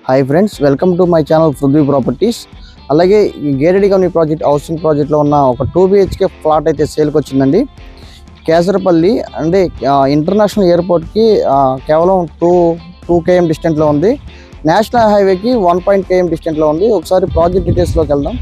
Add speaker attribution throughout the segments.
Speaker 1: Hi friends, welcome to my channel Prithvi properties. అలాగే ఈ gated community project housing ప్రాజెక్ట్లో ఉన్న ఒక 2 BHK ఫ్లాట్ అయితే సేల్కి వచ్చిందండి. కేసరపల్లి అంటే ఇంటర్నేషనల్ ఎయిర్పోర్ట్కి కేవలం 2 km డిస్టెంట్లో ఉంది. నేషనల్ హైవేకి 1 km డిస్టెంట్లో ఉంది. ఒకసారి ప్రాజెక్ట్ డీటెయిల్స్లోకి వెళ్దాం.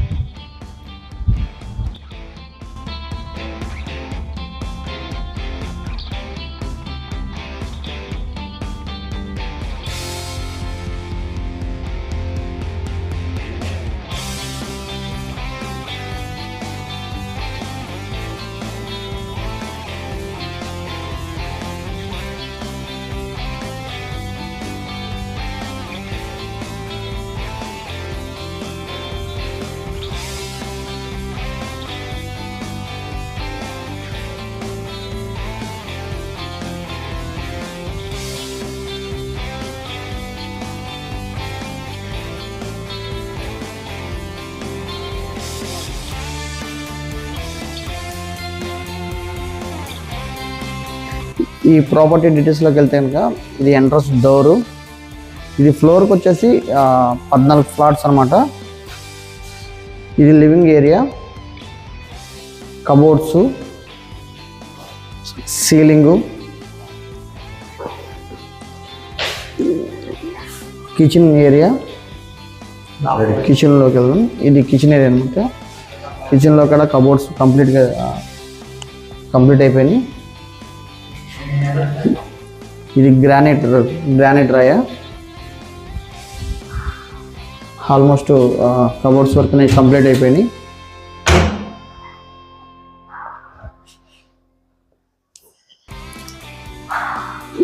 Speaker 1: ఈ ప్రాపర్టీ డీటెయిల్స్లోకి వెళ్తే కనుక ఇది ఎంట్రన్స్ డోరు, ఇది ఫ్లోర్కి వచ్చేసి 14 ఫ్లాట్స్ అనమాట. ఇది living area, cupboards, ceiling, kitchen area. కిచెన్లోకి వెళ్దాం. ఇది కిచెన్ ఏరియా అనమాట. కిచెన్లో కూడా కబోర్డ్స్ కంప్లీట్ అయిపోయినాయి. ఇది గ్రానైట్ రాయ. ఆల్మోస్ట్ కబోర్డ్స్ వర్క్ అనేది కంప్లీట్ అయిపోయినాయి.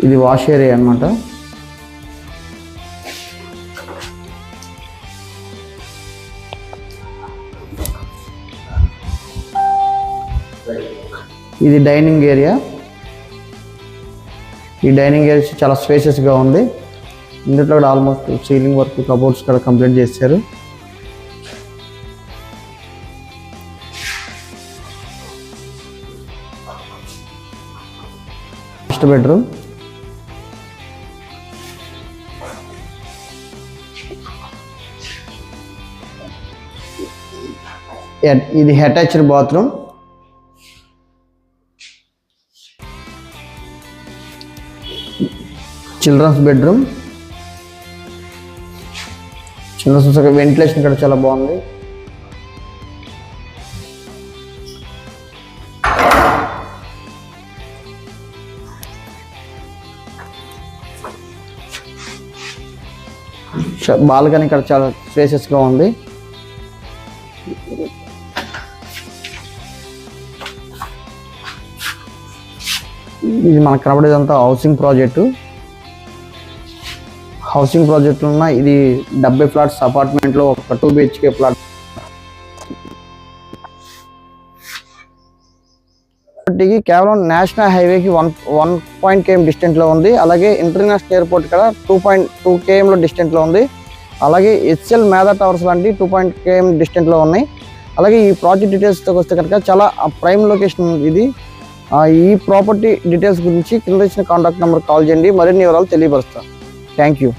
Speaker 1: ఇది వాష్ ఏరియా అనమాట. ఇది డైనింగ్ ఏరియా. ఈ డైనింగ్ ఏరియా చాలా స్పేషియస్గా ఉంది. ఇందులో కూడా ఆల్మోస్ట్ సీలింగ్ వర్క్, కబోర్డ్స్ కూడా కంప్లీట్ చేశారు. First bedroom. ఇది attached bathroom. Children's bedroom. Children's ventilation కూడా చాలా బాగుంది. బాల్కనీ ఇక్కడ చాలా స్పేసెస్గా ఉంది. ఇది మనకు కనబడేదంతా హౌసింగ్ ప్రాజెక్టు ఉన్న ఇది 70 ఫ్లాట్స్ అపార్ట్మెంట్లో ఒక 2 BHK ఫ్లాట్. కేవలం నేషనల్ హైవేకి 1 km డిస్టెంట్లో ఉంది. అలాగే ఇంటర్నేషనల్ ఎయిర్పోర్ట్ కూడా 2 km డిస్టెంట్లో ఉంది. అలాగే HCL మేధా టవర్స్ లాంటి 2 km డిస్టెంట్లో ఉన్నాయి. అలాగే ఈ ప్రాజెక్ట్ డీటెయిల్స్తో వస్తే కనుక చాలా ప్రైమ్ లొకేషన్ ఇది. ఈ ప్రాపర్టీ డీటెయిల్స్ గురించి కింద ఇచ్చిన కాంటాక్ట్ నెంబర్ కాల్ చేయండి, మరిన్ని వివరాలు తెలియపరుస్తాను. Thank you.